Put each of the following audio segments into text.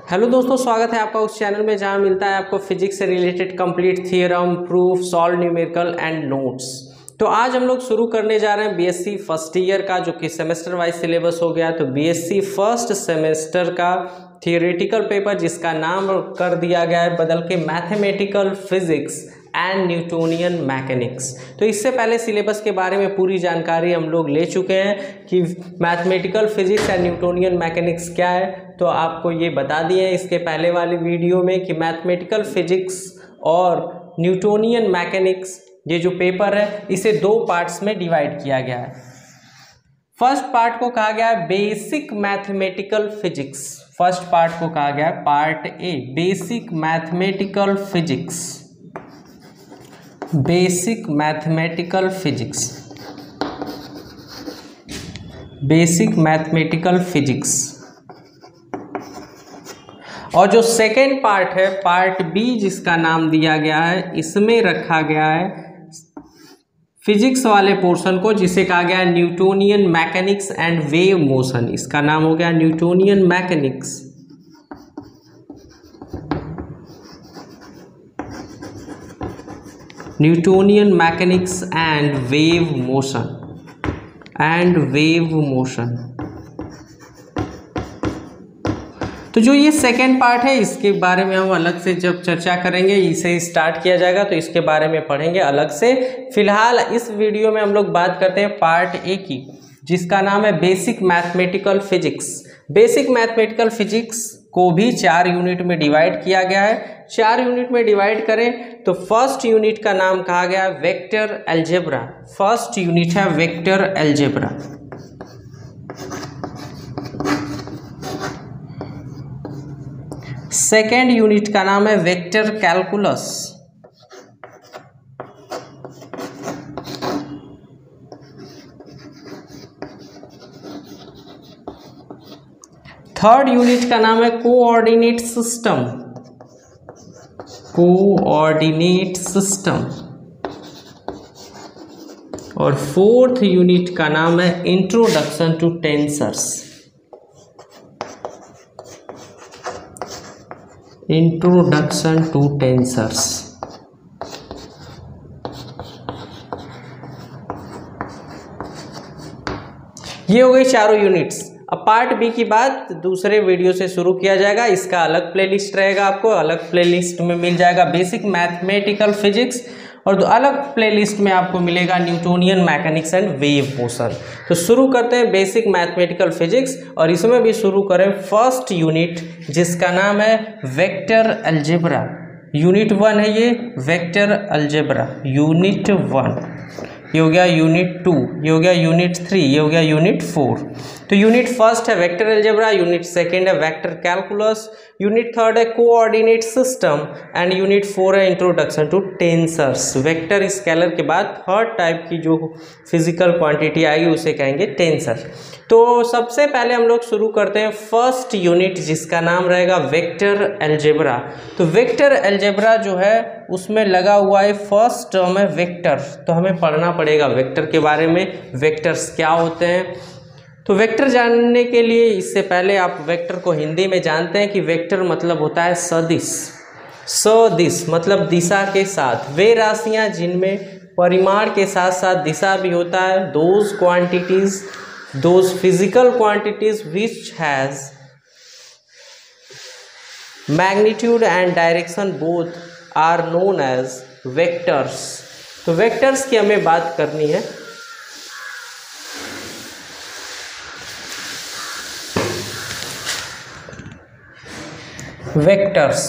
Hello दोस्तों, स्वागत है आपका उस चैनल में जहां मिलता है आपको फिजिक्स से related complete theorem, proof, solve numerical and notes. तो आज हम लोग शुरू करने जा रहे हैं बीएससी फर्स्ट ईयर का, जो कि सेमेस्टर वाइज सिलेबस हो गया। तो बीएससी फर्स्ट सेमेस्टर का थियोरेटिकल पेपर जिसका नाम कर दिया गया है बदल के mathematical physics and Newtonian mechanics. तो इससे पहले सिलेबस के बारे में पूरी जानकारी हम लोग ले चुके हैं कि mathematical physics and Newtonian mechanics क्या है, तो आपको ये बता दिए हैं इसके पहले वाले वीडियो में कि मैथमेटिकल फिजिक्स और न्यूटोनियन मैकेनिक्स ये जो पेपर है इसे दो पार्ट्स में डिवाइड किया गया है। फर्स्ट पार्ट को कहा गया है basic mathematical physics. First part को कहा गया है part A basic mathematical physics. Basic mathematical physics, basic mathematical physics. और जो सेकेंड पार्ट है पार्ट बी जिसका नाम दिया गया है, इसमें रखा गया है फिजिक्स वाले पोर्शन को जिसे कहा गया है Newtonian mechanics and wave motion. इसका नाम हो गया Newtonian mechanics Newtonian mechanics and wave motion. तो जो ये सेकेंड पार्ट है इसके बारे में हम अलग से जब चर्चा करेंगे, इसे स्टार्ट किया जाएगा तो इसके बारे में पढ़ेंगे अलग से। फिलहाल इस वीडियो में हम लोग बात करते हैं पार्ट ए की जिसका नाम है basic mathematical physics. Basic mathematical physics को भी 4 यूनिट में डिवाइड किया गया है। 4 यूनिट में डिवाइड करें तो फर्स्ट यूनिट का नाम कहा गया है वेक्टर अलजेब्रा। फर्स्ट यूनिट है वेक्टर अलजेब्रा। सेकेंड यूनिट का नाम है वेक्टर कैलकुलस। थर्ड यूनिट का नाम है कोऑर्डिनेट सिस्टम। Coordinate system. और फोर्थ यूनिट का नाम है introduction to tensors. Introduction to tensors. ये हो गई चारों यूनिट्स। अब पार्ट बी की बात दूसरे वीडियो से शुरू किया जाएगा। इसका अलग प्लेलिस्ट रहेगा, आपको अलग प्लेलिस्ट में मिल जाएगा बेसिक मैथमेटिकल फिजिक्स, और अलग प्लेलिस्ट में आपको मिलेगा Newtonian mechanics and wave motion. तो शुरू करते हैं बेसिक मैथमेटिकल फिजिक्स, और इसमें भी शुरू करें फर्स्ट यूनिट जिसका नाम है वेक्टर अलजेब्रा। यूनिट 1 है ये वेक्टर अलजेब्रा, यूनिट 1। ये हो गया यूनिट 2, ये हो गया यूनिट 3, ये हो गया यूनिट 4। तो यूनिट फर्स्ट है वेक्टर अलजेब्रा, यूनिट सेकेंड है वेक्टर कैलकुलस, यूनिट थर्ड है कोऑर्डिनेट सिस्टम, एंड यूनिट 4 है introduction to tensors. Vector scalar के बाद थर्ड टाइप की जो फिजिकल क्वांटिटी आएगी उसे कहेंगे टेंसर। तो सबसे पहले हम लोग शुरू करते हैं फर्स्ट यूनिट जिसका नाम रहेगा वेक्टर अलजेब्रा। तो वेक्टर अलजेब्रा जो है उसमें लगा हुआ है फर्स्ट टर्म है वेक्टर। तो हमें पढ़ना पड़ेगा वेक्टर के बारे में, वेक्टर्स क्या होते हैं। तो वेक्टर जानने के लिए इससे पहले आप वेक्टर को हिंदी में जानते हैं कि वेक्टर मतलब होता है सदिश। सदिश मतलब दिशा के साथ। वे राशियां जिनमें परिमाण के साथ साथ दिशा भी होता है। Those quantities, those physical quantities which has magnitude and direction both are known as vectors. तो वेक्टर्स की हमें बात करनी है। वेक्टर्स,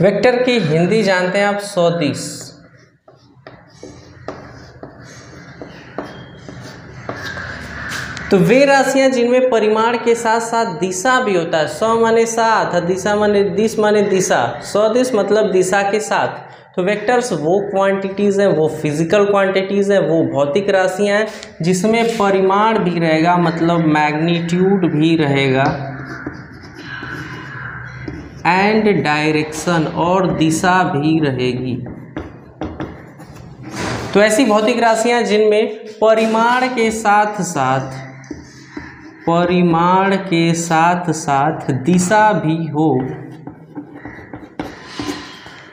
वेक्टर की हिंदी जानते हैं आप सदिश। तो वे राशियां जिनमें परिमाण के साथ साथ दिशा भी होता है। स माने साथ, दिशा माने दिश माने दिशा, सदिश मतलब दिशा के साथ। तो वेक्टर्स वो क्वांटिटीज़ हैं, वो फिजिकल क्वांटिटीज़ हैं, वो भौतिक राशियां हैं जिसमें परिमाण भी रहेगा, मतलब मैग्नीट्यूड भी रहेगा, एंड डायरेक्शन और दिशा भी रहेगी। तो ऐसी भौतिक राशियां जिनमें परिमाण के साथ साथ परिमाण के साथ साथ दिशा भी हो,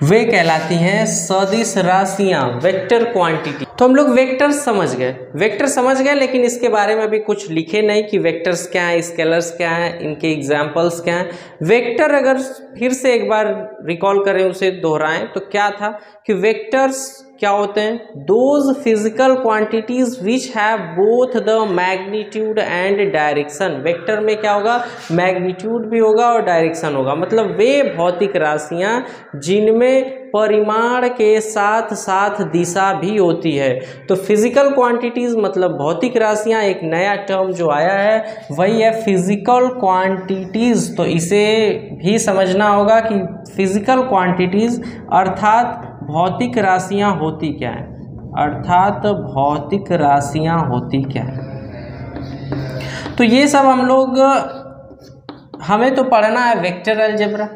वे कहलाती हैं सदिश राशियां, वेक्टर क्वांटिटी। तो हम लोग वेक्टर समझ गए, लेकिन इसके बारे में भी कुछ लिखे नहीं कि वेक्टर्स क्या हैं, स्केलर्स क्या हैं, इनके एग्जाम्पल्स क्या हैं। वेक्टर अगर फिर से एक बार रिकॉल करें, उसे दोहराएं, तो क्या था कि वेक्टर्स क्या होते हैं? Those physical quantities which have both the magnitude and direction. Vector में क्या होगा? मैग्नीट्यूड भी होगा और डायरेक्शन होगा। मतलब वे भौतिक राशियां जिनमें परिमाण के साथ साथ दिशा भी होती है। तो फिजिकल क्वांटिटीज मतलब भौतिक राशियां, एक नया टर्म जो आया है वही है फिजिकल क्वांटिटीज। तो इसे भी समझना होगा कि फिजिकल क्वांटिटीज अर्थात भौतिक राशियां होती क्या है, अर्थात भौतिक राशियां होती क्या है। तो ये सब हमें तो पढ़ना है वेक्टर अलजेब्रा।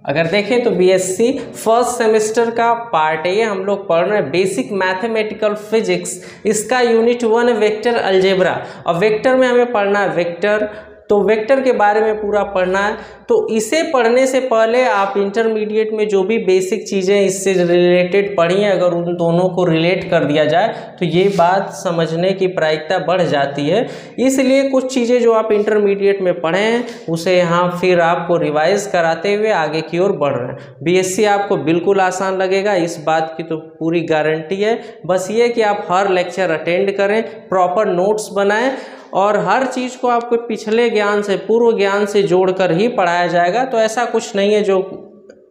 अगर देखें तो बीएससी फर्स्ट सेमेस्टर का पार्ट है, ये हम लोग पढ़ रहे हैं बेसिक मैथमेटिकल फिजिक्स, इसका यूनिट 1 वेक्टर अलजेब्रा। और वेक्टर में हमें पढ़ना है वेक्टर, तो वेक्टर के बारे में पूरा पढ़ना है। तो इसे पढ़ने से पहले आप इंटरमीडिएट में जो भी बेसिक चीज़ें इससे रिलेटेड पढ़ी हैं, अगर उन दोनों को रिलेट कर दिया जाए तो ये बात समझने की प्रायिकता बढ़ जाती है। इसलिए कुछ चीज़ें जो आप इंटरमीडिएट में पढ़े हैं उसे यहाँ फिर आपको रिवाइज कराते हुए आगे की ओर बढ़ रहे हैं। बीएससी आपको बिल्कुल आसान लगेगा, इस बात की तो पूरी गारंटी है। बस ये कि आप हर लेक्चर अटेंड करें, प्रॉपर नोट्स बनाएं और हर चीज़ को आपको पिछले ज्ञान से, पूर्व ज्ञान से जोड़कर ही पढ़ाया जाएगा। तो ऐसा कुछ नहीं है जो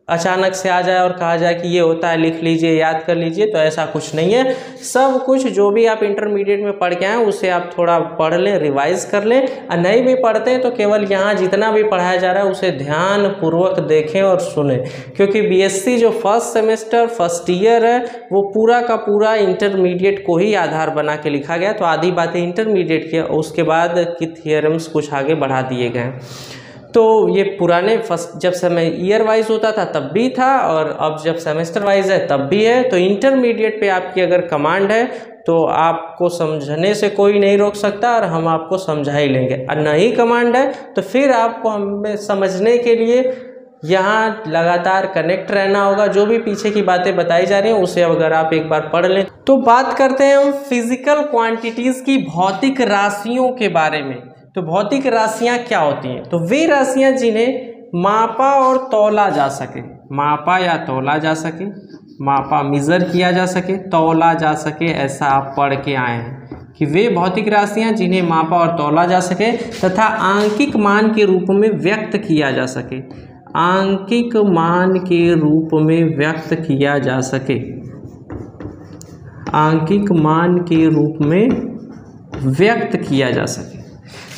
अचानक से आ जाए और कहा जाए कि ये होता है, लिख लीजिए, याद कर लीजिए, तो ऐसा कुछ नहीं है। सब कुछ जो भी आप इंटरमीडिएट में पढ़ के आए उसे आप थोड़ा पढ़ लें, रिवाइज कर लें। और नहीं भी पढ़ते हैं तो केवल यहाँ जितना भी पढ़ाया जा रहा है उसे ध्यान पूर्वक देखें और सुने, क्योंकि बीएससी जो फर्स्ट सेमेस्टर फर्स्ट ईयर है वो पूरा का पूरा इंटरमीडिएट को ही आधार बना के लिखा गया। तो आधी बातें इंटरमीडिएट की, उसके बाद की थियरम्स कुछ आगे बढ़ा दिए गए। तो ये पुराने फर्स्ट जब समय ईयर वाइज होता था तब भी था, और अब जब सेमेस्टर वाइज है तब भी है। तो इंटरमीडिएट पे आपकी अगर कमांड है तो आपको समझने से कोई नहीं रोक सकता और हम आपको समझा ही लेंगे, और नहीं कमांड है तो फिर आपको हमें समझने के लिए यहाँ लगातार कनेक्ट रहना होगा। जो भी पीछे की बातें बताई जा रही हैं उसे अगर आप एक बार पढ़ लें। तो बात करते हैं हम फिजिकल क्वांटिटीज़ की, भौतिक राशियों के बारे में। तो भौतिक राशियां क्या होती हैं? तो वे राशियां जिन्हें मापा और तौला जा सके, मापा या तौला जा सके, मापा मेजर किया जा सके, तौला जा सके, ऐसा आप पढ़ के आए हैं कि वे भौतिक राशियां जिन्हें मापा और तौला जा सके तथा आंकिक मान के रूप में व्यक्त किया जा सके, आंकिक मान के रूप में व्यक्त किया जा सके, आंकिक मान के रूप में व्यक्त किया जा सके।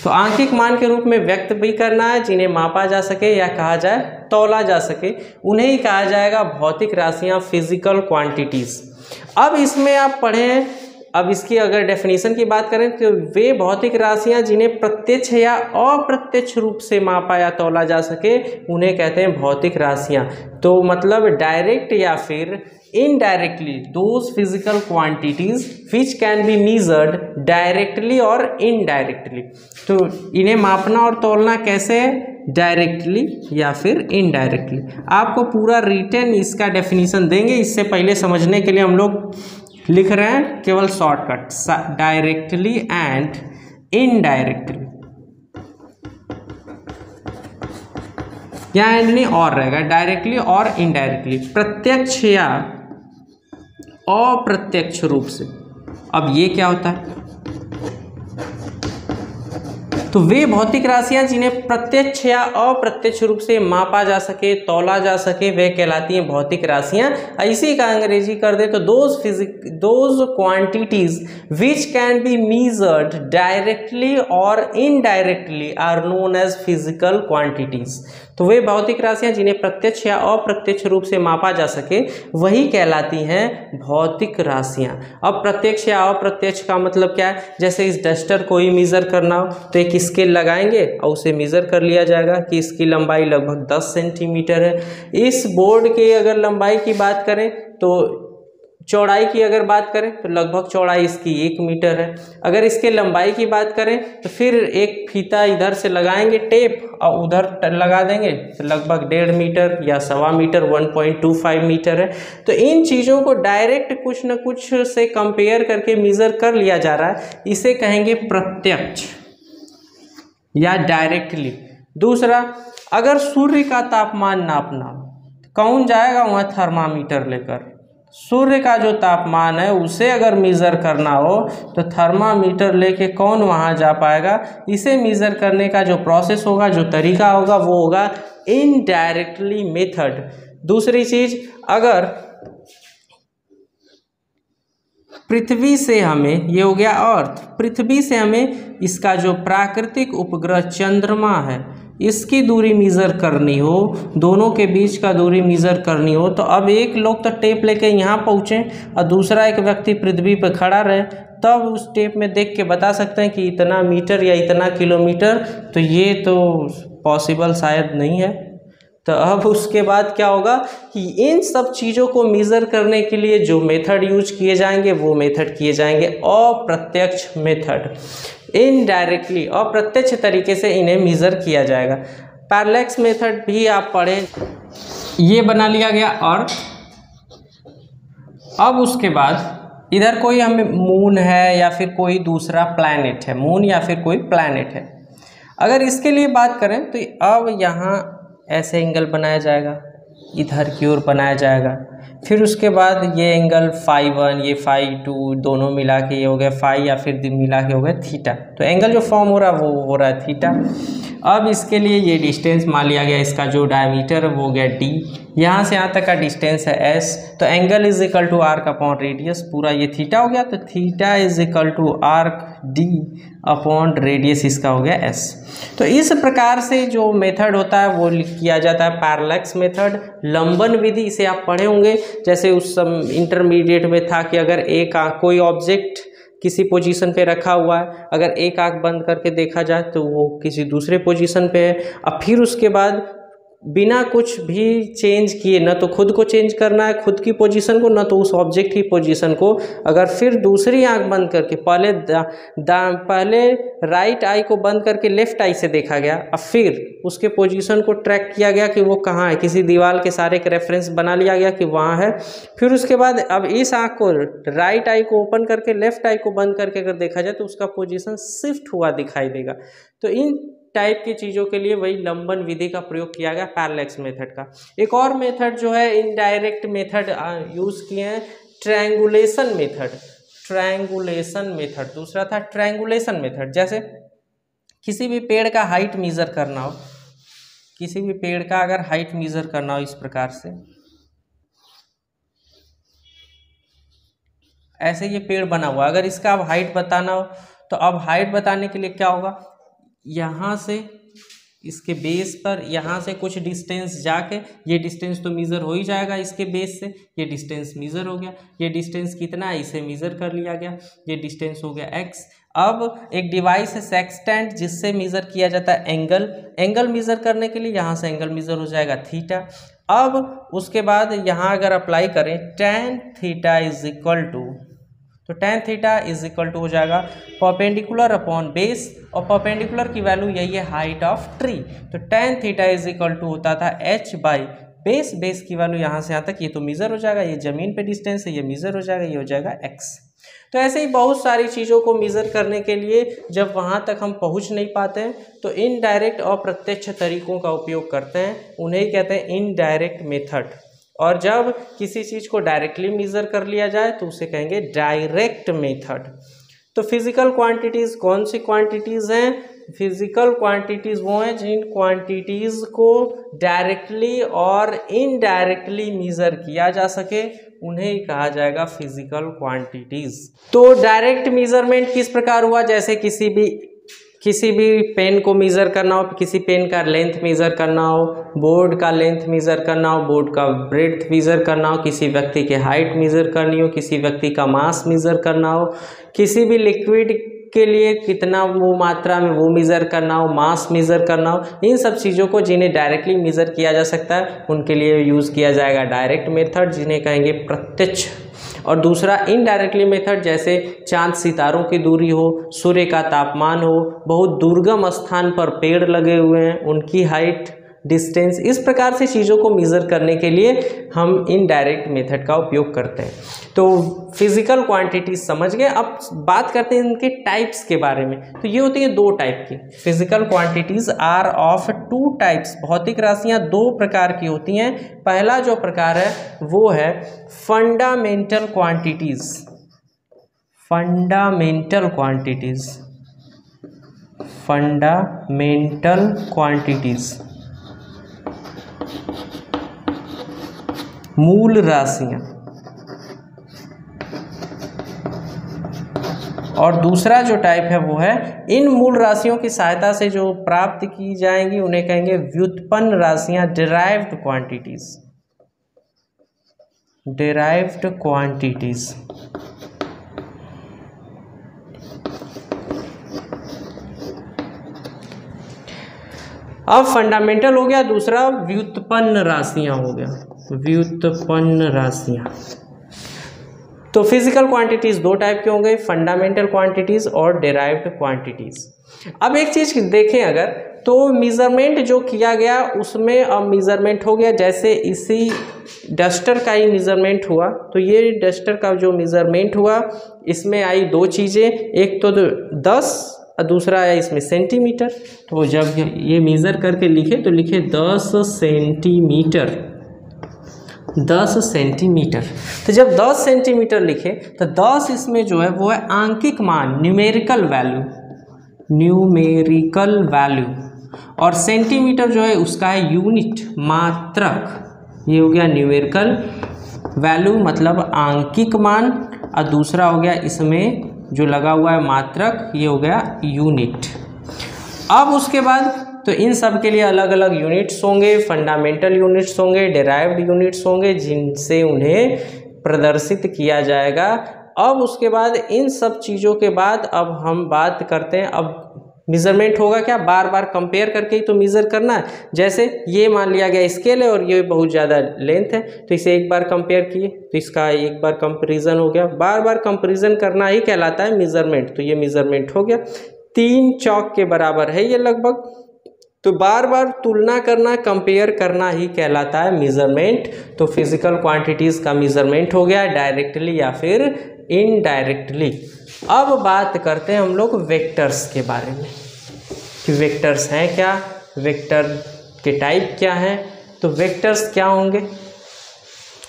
तो आंकिक मान के रूप में व्यक्त भी करना है, जिन्हें मापा जा सके या कहा जाए तौला जा सके, उन्हें ही कहा जाएगा भौतिक राशियां, फिजिकल क्वांटिटीज। अब इसमें आप पढ़ें, अब इसकी अगर डेफिनेशन की बात करें तो वे भौतिक राशियां जिन्हें प्रत्यक्ष या अप्रत्यक्ष रूप से मापा या तौला जा सके उन्हें कहते हैं भौतिक राशियां। तो मतलब डायरेक्ट या फिर indirectly those physical quantities which can be measured directly और इनडायरेक्टली। तो इन्हें मापना और तौलना कैसे है? डायरेक्टली या फिर इनडायरेक्टली। आपको पूरा रिटन इसका डेफिनेशन देंगे, इससे पहले समझने के लिए हम लोग लिख रहे हैं केवल शॉर्टकट, डायरेक्टली एंड इनडायरेक्टली। यहाँ एंड नहीं और रहेगा, डायरेक्टली और इनडायरेक्टली, प्रत्यक्ष या अप्रत्यक्ष रूप से। अब ये क्या होता है? तो वे भौतिक राशियां जिन्हें प्रत्यक्ष या अप्रत्यक्ष रूप से मापा जा सके, तौला जा सके, वे कहलाती हैं भौतिक राशियां। इसी का अंग्रेजी कर दे तो those quantities which can be measured directly और indirectly are known as physical quantities. तो वे भौतिक राशियां जिन्हें प्रत्यक्ष या अप्रत्यक्ष रूप से मापा जा सके वही कहलाती हैं भौतिक राशियां। अब प्रत्यक्ष या अप्रत्यक्ष का मतलब क्या है? जैसे इस डस्टर को ही मेजर करना हो तो एक स्केल लगाएंगे और उसे मेजर कर लिया जाएगा कि इसकी लंबाई लगभग 10 सेंटीमीटर है। इस बोर्ड की अगर लंबाई की बात करें तो चौड़ाई की अगर बात करें तो लगभग चौड़ाई इसकी 1 मीटर है। अगर इसके लंबाई की बात करें तो फिर एक फीता इधर से लगाएंगे टेप और उधर लगा देंगे तो लगभग 1.5 मीटर या 1.25 मीटर 1.25 मीटर है। तो इन चीज़ों को डायरेक्ट कुछ न कुछ से कंपेयर करके मेज़र कर लिया जा रहा है, इसे कहेंगे प्रत्यक्ष या डायरेक्टली। दूसरा, अगर सूर्य का तापमान नापना, कौन जाएगा वहाँ थर्मामीटर लेकर? सूर्य का जो तापमान है उसे अगर मेज़र करना हो तो थर्मामीटर लेके कौन वहाँ जा पाएगा? इसे मेज़र करने का जो प्रोसेस होगा, जो तरीका होगा, वो होगा इनडायरेक्टली मेथड। दूसरी चीज़, अगर पृथ्वी से हमें, ये हो गया अर्थ, पृथ्वी से हमें इसका जो प्राकृतिक उपग्रह चंद्रमा है इसकी दूरी मेज़र करनी हो, दोनों के बीच का दूरी मेज़र करनी हो, तो अब एक लोग तो टेप लेके यहाँ पहुँचे और दूसरा एक व्यक्ति पृथ्वी पर खड़ा रहे, तब उस टेप में देख के बता सकते हैं कि इतना मीटर या इतना किलोमीटर। तो ये तो पॉसिबल शायद नहीं है। तो अब उसके बाद क्या होगा कि इन सब चीज़ों को मेज़र करने के लिए जो मेथड यूज किए जाएंगे वो मेथड किए जाएंगे अप्रत्यक्ष मेथड। इनडायरेक्टली, अप्रत्यक्ष तरीके से इन्हें मेज़र किया जाएगा। पैरेलैक्स मेथड भी आप पढ़ें। ये बना लिया गया अर्थ। अब उसके बाद इधर कोई हमें मून है या फिर कोई दूसरा प्लैनेट है, मून या फिर कोई प्लैनेट है। अगर इसके लिए बात करें तो अब यहाँ ऐसे एंगल बनाया जाएगा, इधर की ओर बनाया जाएगा, फिर उसके बाद ये एंगल φ1, ये φ2, दोनों मिला के ये हो गया φ या फिर मिला के हो गया थीटा। तो एंगल जो फॉर्म हो रहा है वो हो रहा है थीटा। अब इसके लिए ये डिस्टेंस मान लिया गया, इसका जो डायमीटर है वो हो गया d, यहाँ से यहाँ तक का डिस्टेंस है s। तो angle is equal to arc upon radius, पूरा ये थीटा हो गया, तो theta is equal to arc d upon radius, इसका हो गया s। तो इस प्रकार से जो मेथड होता है वो किया जाता है पैरेलैक्स मेथड। लंबन विधि, इसे आप पढ़े होंगे, जैसे उस इंटरमीडिएट में था कि अगर एक कोई ऑब्जेक्ट किसी पोजीशन पे रखा हुआ है, अगर एक आंख बंद करके देखा जाए तो वो किसी दूसरे पोजीशन पे है, और फिर उसके बाद बिना कुछ भी चेंज किए, न तो खुद को चेंज करना है खुद की पोजीशन को, न तो उस ऑब्जेक्ट की पोजीशन को, अगर फिर दूसरी आंख बंद करके पहले राइट आई को बंद करके लेफ्ट आई से देखा गया और फिर उसके पोजीशन को ट्रैक किया गया कि वो कहाँ है, किसी दीवार के सारे एक रेफरेंस बना लिया गया कि वहाँ है, फिर उसके बाद अब इस आंख को राइट आई को ओपन करके लेफ्ट आई को बंद करके अगर देखा जाए तो उसका पोजीशन शिफ्ट हुआ दिखाई देगा। तो इन टाइप की चीज़ों के लिए वही लंबन विधि का प्रयोग किया गया पैरेलैक्स मेथड का। एक और मेथड जो है इनडायरेक्ट मेथड यूज़ किए हैं, ट्रायंगुलेशन मेथड। ट्रायंगुलेशन मेथड दूसरा था ट्रायंगुलेशन मेथड। जैसे किसी भी पेड़ का हाइट मेज़र करना हो, किसी भी पेड़ का अगर हाइट मेज़र करना हो इस प्रकार से, ऐसे ये पेड़ बना हुआ, अगर इसका अब हाइट बताना हो तो अब हाइट बताने के लिए क्या होगा, यहाँ से इसके बेस पर यहाँ से कुछ डिस्टेंस जाके, ये डिस्टेंस तो मेज़र हो ही जाएगा इसके बेस से, ये डिस्टेंस मेज़र हो गया, ये डिस्टेंस कितना है इसे मेज़र कर लिया गया, ये डिस्टेंस हो गया x। अब एक डिवाइस है सेक्सटेंट जिससे मेज़र किया जाता है एंगल, एंगल मेज़र करने के लिए यहाँ से एंगल मेज़र हो जाएगा थीटा। अब उसके बाद यहाँ अगर अप्लाई करें tan theta is equal to, तो tan theta is equal to हो जाएगा परपेंडिकुलर अपॉन बेस, और परपेंडिकुलर की वैल्यू यही है हाइट ऑफ ट्री। तो tan theta is equal to होता था h बाई बेस, बेस की वैल्यू यहाँ से यहाँ तक ये तो मेज़र हो जाएगा, ये ज़मीन पे डिस्टेंस है, ये मेज़र हो जाएगा, ये हो जाएगा x। तो ऐसे ही बहुत सारी चीज़ों को मेज़र करने के लिए जब वहाँ तक हम पहुँच नहीं पाते हैं तो इनडायरेक्ट और प्रत्यक्ष तरीकों का उपयोग करते हैं, उन्हें कहते हैं इनडायरेक्ट मेथड। और जब किसी चीज़ को डायरेक्टली मेज़र कर लिया जाए तो उसे कहेंगे डायरेक्ट मेथड। तो फिजिकल क्वांटिटीज़ कौन सी क्वांटिटीज़ हैं? फिजिकल क्वांटिटीज़ वो हैं जिन क्वांटिटीज़ को डायरेक्टली और इनडायरेक्टली मेज़र किया जा सके, उन्हें ही कहा जाएगा फिजिकल क्वांटिटीज़। तो डायरेक्ट मेज़रमेंट किस प्रकार हुआ, जैसे किसी भी पेन को मेज़र करना हो, किसी पेन का लेंथ मेज़र करना हो, बोर्ड का लेंथ मेज़र करना हो, बोर्ड का ब्रेड्थ मेज़र करना हो, किसी व्यक्ति की हाइट मेज़र करनी हो, किसी व्यक्ति का मास मेज़र करना हो, किसी भी लिक्विड के लिए कितना वो मात्रा में वो मेज़र करना हो, मास मेज़र करना हो, इन सब चीज़ों को जिन्हें डायरेक्टली मेज़र किया जा सकता है उनके लिए यूज़ किया जाएगा डायरेक्ट मेथड, जिन्हें कहेंगे प्रत्यक्ष। और दूसरा इनडायरेक्टली मेथड, जैसे चांद सितारों की दूरी हो, सूर्य का तापमान हो, बहुत दुर्गम स्थान पर पेड़ लगे हुए हैं उनकी हाइट, डिस्टेंस, इस प्रकार से चीज़ों को मेज़र करने के लिए हम इनडायरेक्ट मेथड का उपयोग करते हैं। तो फिजिकल क्वांटिटीज समझ गए। अब बात करते हैं इनके टाइप्स के बारे में। तो ये होती है दो टाइप की। Physical quantities are of two types. भौतिक राशियां दो प्रकार की होती हैं। पहला जो प्रकार है वो है fundamental quantities. Fundamental quantities, fundamental quantities, मूल राशियां। और दूसरा जो टाइप है वो है इन मूल राशियों की सहायता से जो प्राप्त की जाएंगी उन्हें कहेंगे व्युत्पन्न राशियां, डिराइव्ड क्वांटिटीज। Derived quantities. अब फंडामेंटल हो गया, दूसरा व्युत्पन्न राशियां हो गया, व्युत्पन्न राशियां। तो फिजिकल क्वांटिटीज दो टाइप के होंगे, फंडामेंटल क्वांटिटीज और डिराइव्ड क्वांटिटीज। अब एक चीज देखें अगर, तो मेजरमेंट जो किया गया उसमें अब मेजरमेंट हो गया, जैसे इसी डस्टर का ही मेजरमेंट हुआ। तो ये डस्टर का जो मेजरमेंट हुआ इसमें आई दो चीज़ें, एक तो 10 और दूसरा है इसमें सेंटीमीटर। तो जब ये मेज़र करके लिखे तो लिखे 10 सेंटीमीटर, 10 सेंटीमीटर। तो जब 10 सेंटीमीटर लिखे तो 10 इसमें जो है वो है आंकिक मान, न्यूमेरिकल वैल्यू, न्यूमेरिकल वैल्यू। और सेंटीमीटर जो है उसका है यूनिट, मात्रक। ये हो गया न्यूमेरिकल वैल्यू मतलब आंकिक मान, और दूसरा हो गया इसमें जो लगा हुआ है मात्रक, ये हो गया यूनिट। अब उसके बाद तो इन सब के लिए अलग अलग यूनिट्स होंगे, फंडामेंटल यूनिट्स होंगे, डिराइव्ड यूनिट्स होंगे, जिनसे उन्हें प्रदर्शित किया जाएगा। अब उसके बाद इन सब चीज़ों के बाद अब हम बात करते हैं, अब मेजरमेंट होगा क्या, बार बार कंपेयर करके ही तो मेज़र करना है। जैसे ये मान लिया गया स्केल है और ये बहुत ज़्यादा लेंथ है, तो इसे एक बार कंपेयर किए तो इसका एक बार कंपैरिजन हो गया। बार बार कंपैरिजन करना ही कहलाता है मेजरमेंट। तो ये मेजरमेंट हो गया, 3 चौक के बराबर है ये लगभग। तो बार बार तुलना करना, कंपेयर करना ही कहलाता है मेजरमेंट। तो फिजिकल क्वांटिटीज़ का मेजरमेंट हो गया डायरेक्टली या फिर इनडायरेक्टली। अब बात करते हैं हम लोग वेक्टर्स के बारे में कि वेक्टर्स हैं क्या, वेक्टर के टाइप क्या हैं। तो वेक्टर्स क्या होंगे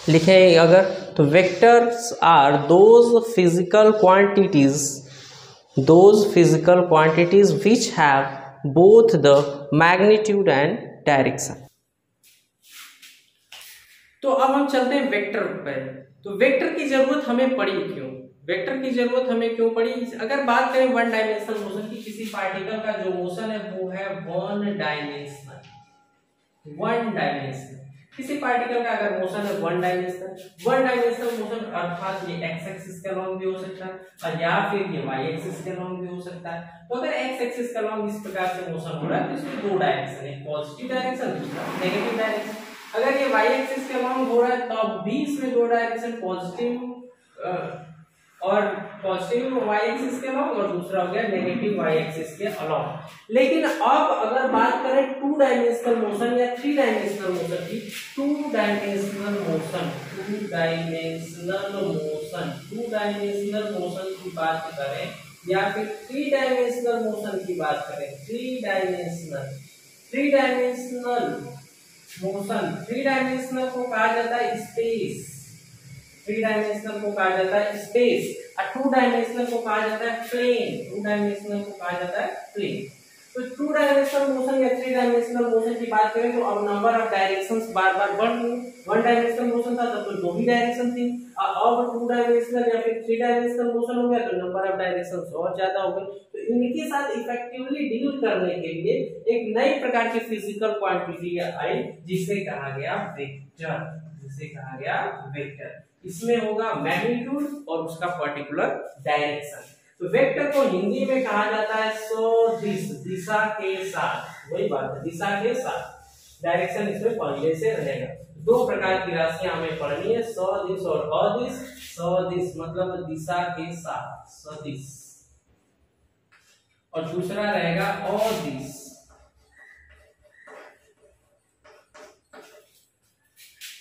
लिखें अगर, तो vectors are those physical quantities which have both the magnitude and direction। तो अब हम चलते हैं वेक्टर पे। तो वेक्टर की जरूरत हमें पड़ी क्यों, वेक्टर की जरूरत हमें क्यों पड़ी। अगर बात करें वन डायमेंशनल मोशन की, किसी पार्टिकल का जो मोशन है वो है वन डायमेंशनल। वन डायमेंशनल किसी पार्टिकल का अगर मोशन है वन डायमेंशनल मोशन, अर्थात ये एक्स एक्सिस के अलॉन्ग भी हो सकता है और या फिर ये वाई एक्सिस के अलॉन्ग भी हो सकता है। तो अगर एक्स एक्सिस के अलॉन्ग इस प्रकार से मोशन हो रहा है तो इसमें दो डायरेक्शन, एक पॉजिटिव डायरेक्शन, दूसरा नेगेटिव डायरेक्शन। अगर ये वाई एक्सिस के अलॉन्ग हो रहा है तब भी इसमें दो डायरेक्शन, पॉजिटिव और पॉजिटिव वाई एक्सिस के अलॉन्ग और दूसरा हो गया नेगेटिव वाई एक्सिस के अलॉन्ग। लेकिन अब अगर बात करें टू डायमेंशनल मोशन या थ्री डायमेंशनल मोशन की, टू डायमेंशनल मोशन की बात करें या फिर थ्री डायमेंशनल मोशन की बात करें, थ्री डायमेंशनल को कहा जाता है स्पेस, थ्री डायमेंशनल को कहा जाता है स्पेस, और टू डायमेंशनल को कहा जाता है प्लेन। तो टू डायमेंशनल मोशन या थ्री डायमेंशनल मोशन की बात करें तो अब नंबर ऑफ डायरेक्शंस बार बार बढ़ रही। वन डायमेंशनल मोशन था तब तो दो ही डायरेक्शन थी, अब टू डायमेंशनल या फिर थ्री डायमेंशनल मोशन हो गया तो नंबर ऑफ डायरेक्शंस और ज्यादा हो गए। तो इनके साथ इफेक्टिवली डील करने के लिए एक नई प्रकार की फिजिकल क्वांटिटी आई जिसे कहा गया वेक्टर। इसमें होगा मैग्नीट्यूड और उसका पर्टिकुलर डायरेक्शन। तो वेक्टर को हिंदी में कहा जाता है सदिश, दिशा के साथ, वही बात है दिशा के साथ, डायरेक्शन इसमें पहले से रहेगा। दो प्रकार की राशियां हमें पढ़नी है, सदिश और अदिश। सदिश मतलब दिशा के साथ, सदिश। और दूसरा रहेगा अदिश।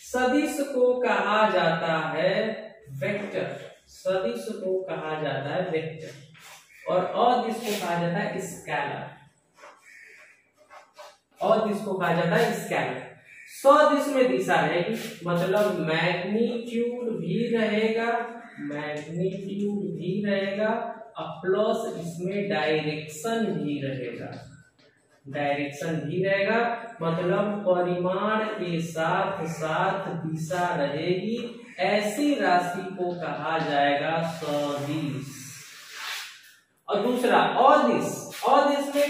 सदिश को कहा जाता है वेक्टर, सदिश को कहा जाता है वेक्टर। और अदिश को कहा जाता है स्केलर, अदिश को कहा जाता है स्केलर। सदिश में दिशा रहेगी मतलब मैग्नीट्यूड भी रहेगा, मैग्नीट्यूड भी रहेगा और प्लस इसमें डायरेक्शन भी रहेगा, डायरेक्शन भी रहेगा मतलब परिमाण के साथ साथ दिशा रहेगी। ऐसी राशि को कहा जाएगा सदिश। और दूसरा अदिश, अदिश में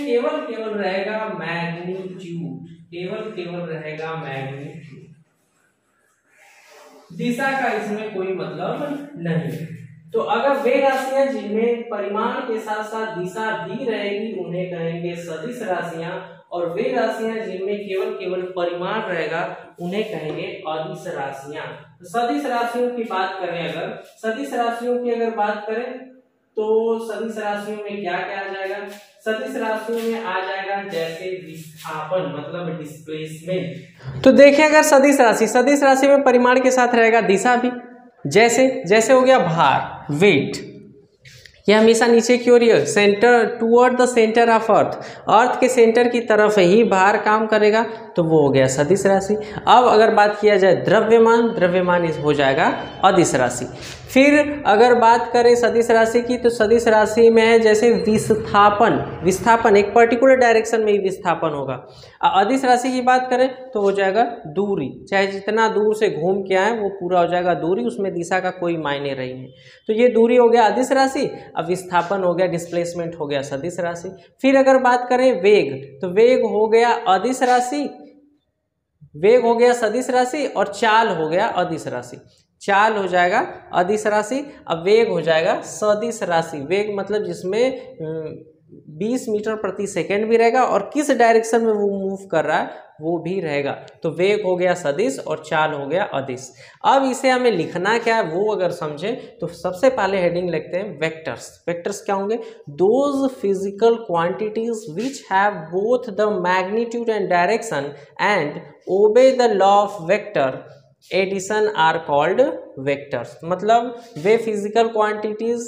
केवल रहेगा मैग्नीट्यूड, केवल रहेगा मैग्नीट्यूड, दिशा का इसमें कोई मतलब नहीं। तो अगर वे राशियां जिनमें परिमाण के साथ साथ दिशा भी रहेगी उन्हें कहेंगे सदिश राशियां, और वे राशियां जिनमें केवल परिमाण रहेगा उन्हें कहेंगे अदिश राशियां। तो सदिश राशियों की बात करें, अगर सदिश राशियों की अगर बात करें तो सदिश राशियों में क्या क्या आ जाएगा? सदिश राशियों में आ जाएगा जैसे विस्थापन मतलब डिस्प्लेसमेंट। तो देखें अगर सदिश राशि में परिमाण के साथ रहेगा दिशा भी, जैसे हो गया भार, वेट, ये हमेशा नीचे की ओर, centre toward the centre of earth, earth के सेंटर की तरफ ही भार काम करेगा, तो वो हो गया सदिश राशि। अब अगर बात किया जाए द्रव्यमान हो जाएगा अदिश राशि। फिर अगर बात करें सदिश राशि की, तो सदिश राशि में जैसे विस्थापन एक पर्टिकुलर डायरेक्शन में ही विस्थापन होगा। अदिश राशि की बात करें तो हो जाएगा दूरी, चाहे जितना दूर से घूम के आए वो पूरा हो जाएगा दूरी, उसमें दिशा का कोई मायने नहीं है। तो ये दूरी हो गया अदिश राशि। अब विस्थापन हो गया, डिस्प्लेसमेंट हो गया सदिश राशि। फिर अगर बात करें वेग, तो वेग हो गया अदिश राशि, वेग हो गया सदिश राशि, और चाल हो गया अदिश राशि। चाल हो जाएगा अदिश राशि, अब वेग हो जाएगा सदिश राशि। वेग मतलब जिसमें 20 मीटर प्रति सेकेंड भी रहेगा और किस डायरेक्शन में वो मूव कर रहा है वो भी रहेगा। तो वेग हो गया सदिश और चाल हो गया अदिश। अब इसे हमें लिखना क्या है वो अगर समझें तो सबसे पहले हेडिंग लिखते हैं वेक्टर्स। वेक्टर्स क्या होंगे? Those physical quantities which have both the magnitude and direction and obey the law of vector addition are called vectors. मतलब वे फिजिकल क्वांटिटीज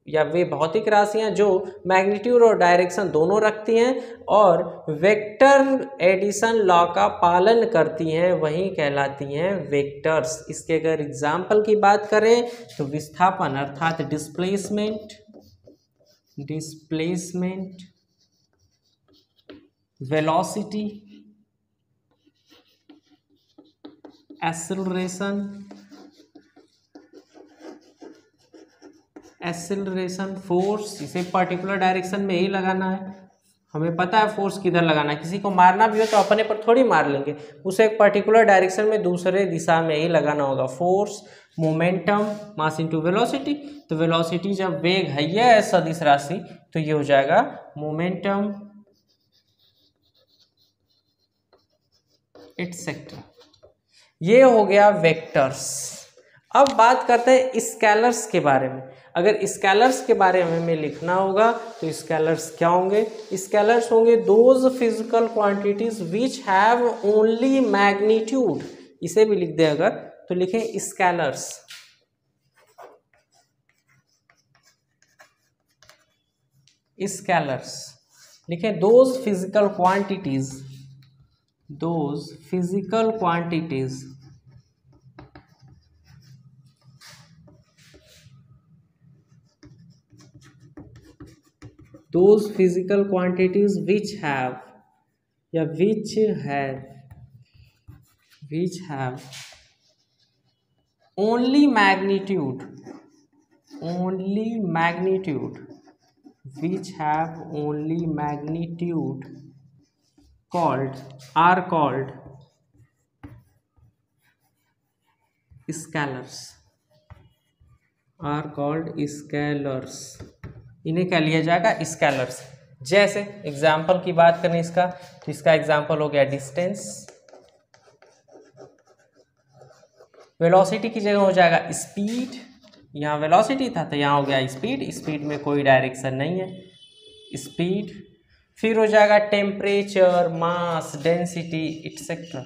या वे भौतिक राशियां जो मैग्नीट्यूड और डायरेक्शन दोनों रखती हैं और वेक्टर एडिशन लॉ का पालन करती हैं, वही कहलाती हैं वेक्टर्स। इसके अगर एग्जाम्पल की बात करें तो विस्थापन अर्थात डिस्प्लेसमेंट, वेलोसिटी, एक्सेलरेशन, फोर्स, इसे पर्टिकुलर डायरेक्शन में ही लगाना है। हमें पता है फोर्स किधर लगाना है, किसी को मारना भी हो तो अपने पर थोड़ी मार लेंगे, उसे एक पर्टिकुलर डायरेक्शन में दूसरे दिशा में ही लगाना होगा। Force, momentum, mass into velocity. तो वेलोसिटी जब वेग है सदिश राशि तो ये हो जाएगा मोमेंटम एटसेट्रा। ये हो गया वेक्टर्स। अब बात करते हैं स्केलर्स के बारे में। अगर स्केलर्स के बारे में हमें लिखना होगा तो स्केलर्स क्या होंगे? स्केलर्स होंगे those physical quantities which have only magnitude. इसे भी लिख दें अगर तो लिखें स्केलर्स। स्केलर्स लिखें those physical quantities, those physical quantities which have only magnitude, which have only magnitude are called scalars, इन्हें क्या लिया जाएगा? स्केलर्स। जैसे एग्जाम्पल की बात करें इसका तो इसका एग्जाम्पल हो गया डिस्टेंस, वेलोसिटी की जगह हो जाएगा स्पीड, यहाँ वेलोसिटी था तो यहाँ हो गया स्पीड, स्पीड में कोई डायरेक्शन नहीं है, स्पीड। फिर हो जाएगा टेम्परेचर, मास, डेंसिटी एटसेट्रा।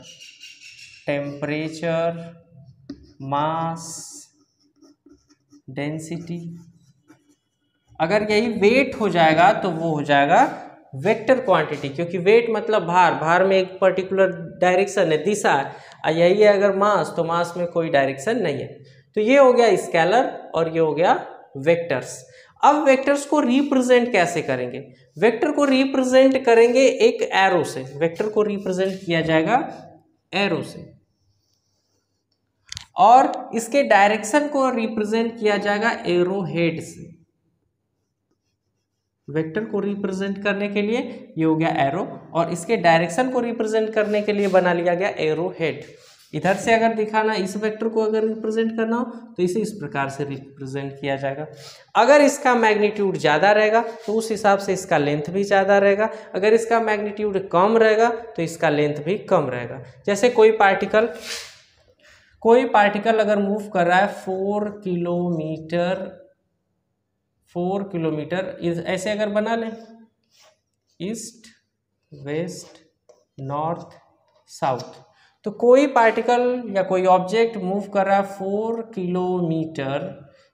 टेम्परेचर, मास, डेंसिटी। अगर यही वेट हो जाएगा तो वो हो जाएगा वेक्टर क्वांटिटी, क्योंकि वेट मतलब भार, भार में एक पर्टिकुलर डायरेक्शन है, दिशा है, और यही है अगर मास, तो मास में कोई डायरेक्शन नहीं है। तो ये हो गया स्केलर और ये हो गया वेक्टर्स। अब वेक्टर्स को रिप्रेजेंट कैसे करेंगे? वेक्टर को रिप्रेजेंट करेंगे एक एरो से। वेक्टर को रिप्रेजेंट किया जाएगा एरो से, और इसके डायरेक्शन को रिप्रेजेंट किया जाएगा एरो हेड से। वेक्टर को रिप्रेजेंट करने के लिए ये हो गया एरो, और इसके डायरेक्शन को रिप्रेजेंट करने के लिए बना लिया गया एरो हेड। इधर से अगर दिखाना, इस वेक्टर को अगर रिप्रेजेंट करना हो तो इसे इस प्रकार से रिप्रेजेंट किया जाएगा। अगर इसका मैग्नीट्यूड ज़्यादा रहेगा तो उस हिसाब से इसका लेंथ भी ज़्यादा रहेगा, अगर इसका मैग्नीट्यूड कम रहेगा तो इसका लेंथ भी कम रहेगा। जैसे कोई पार्टिकल अगर मूव कर रहा है 4 किलोमीटर ऐसे अगर बना लें, ईस्ट, वेस्ट, नॉर्थ, साउथ, तो कोई पार्टिकल या कोई ऑब्जेक्ट मूव कर रहा है 4 किलोमीटर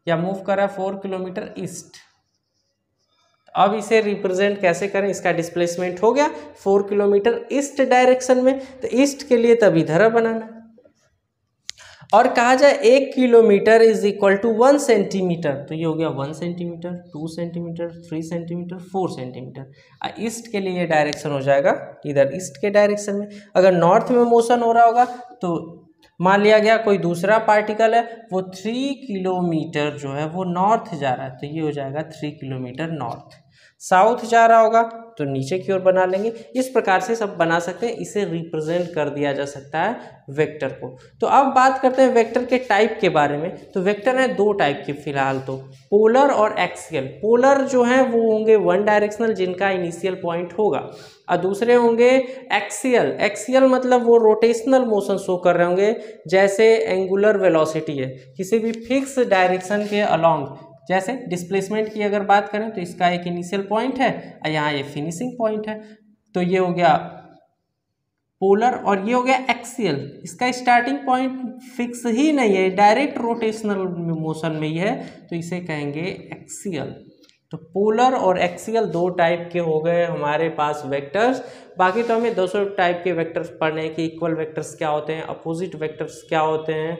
या मूव कर रहा है 4 किलोमीटर ईस्ट। अब इसे रिप्रेजेंट कैसे करें? इसका डिस्प्लेसमेंट हो गया 4 किलोमीटर ईस्ट डायरेक्शन में, तो ईस्ट के लिए तब इधर बनाना, और कहा जाए 1 kilometre is equal to 1 centimetre, तो ये हो गया 1 centimetre, 2 centimetre, 3 centimetre, 4 centimetre. East के लिए डायरेक्शन हो जाएगा इधर, ईस्ट के डायरेक्शन में। अगर नॉर्थ में मोशन हो रहा होगा तो मान लिया गया कोई दूसरा पार्टिकल है, वो 3 किलोमीटर जो है वो नॉर्थ जा रहा है, तो ये हो जाएगा 3 किलोमीटर नॉर्थ। साउथ जा रहा होगा तो नीचे की ओर बना लेंगे। इस प्रकार से सब बना सकते हैं, इसे रिप्रेजेंट कर दिया जा सकता है वेक्टर को। तो अब बात करते हैं वेक्टर के टाइप के बारे में। तो वेक्टर है 2 टाइप के फिलहाल, तो पोलर और एक्सियल। पोलर जो है वो होंगे 1 डायरेक्शनल, जिनका इनिशियल पॉइंट होगा, और दूसरे होंगे एक्सियल। एक्सियल मतलब वो रोटेशनल मोशन शो कर रहे होंगे, जैसे एंगुलर वेलोसिटी है किसी भी फिक्स डायरेक्शन के अलोंग। जैसे डिस्प्लेसमेंट की अगर बात करें तो इसका एक इनिशियल पॉइंट है और यहाँ ये फिनिशिंग पॉइंट है, तो ये हो गया पोलर। और ये हो गया एक्सियल, इसका स्टार्टिंग पॉइंट फिक्स ही नहीं है, डायरेक्ट रोटेशनल मोशन में ही है, तो इसे कहेंगे एक्सियल। तो पोलर और एक्सियल 2 टाइप के हो गए हमारे पास वेक्टर्स। बाकी तो हमें 200 टाइप के वेक्टर्स पढ़ने हैं कि इक्वल वेक्टर्स क्या होते हैं, अपोजिट वेक्टर्स क्या होते हैं।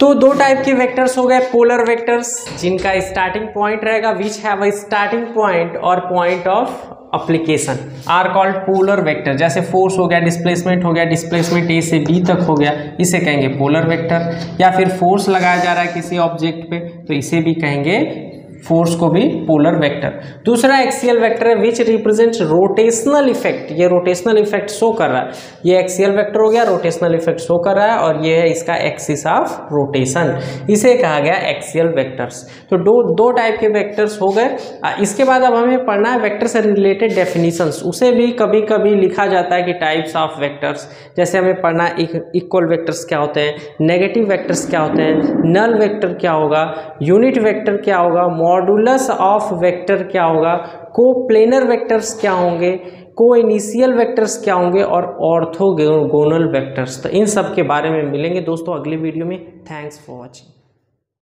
तो 2 टाइप के वेक्टर्स हो गए पोलर वेक्टर्स, जिनका स्टार्टिंग पॉइंट रहेगा which have a starting point और point of application are called polar vector. जैसे फोर्स हो गया, डिस्प्लेसमेंट हो गया, डिस्प्लेसमेंट ए से बी तक हो गया, इसे कहेंगे पोलर वेक्टर। या फिर फोर्स लगाया जा रहा है किसी ऑब्जेक्ट पे, तो इसे भी कहेंगे, फोर्स को भी पोलर वेक्टर। दूसरा एक्सियल वेक्टर है विच रिप्रेजेंट्स रोटेशनल इफेक्ट। ये रोटेशनल इफेक्ट शो कर रहा है, ये एक्सियल वेक्टर हो गया, रोटेशनल इफेक्ट शो कर रहा है, और ये है इसका एक्सिस ऑफ रोटेशन, इसे कहा गया एक्सियल वेक्टर्स। तो दो टाइप के वेक्टर्स हो गए। इसके बाद अब हमें पढ़ना है वेक्टर से रिलेटेड डेफिनेशंस। उसे भी कभी कभी लिखा जाता है कि टाइप्स ऑफ वेक्टर्स। जैसे हमें पढ़ना है इक्वल वेक्टर्स क्या होते हैं, नेगेटिव वेक्टर्स क्या होते हैं, नल वेक्टर क्या होगा, यूनिट वेक्टर क्या होगा, मॉडुलस ऑफ वेक्टर क्या होगा, कोप्लेनर वेक्टर्स क्या होंगे, को इनिशियल वेक्टर्स क्या होंगे, और ऑर्थोगोनल वेक्टर्स। तो इन सब के बारे में मिलेंगे दोस्तों अगले वीडियो में। Thanks for watching.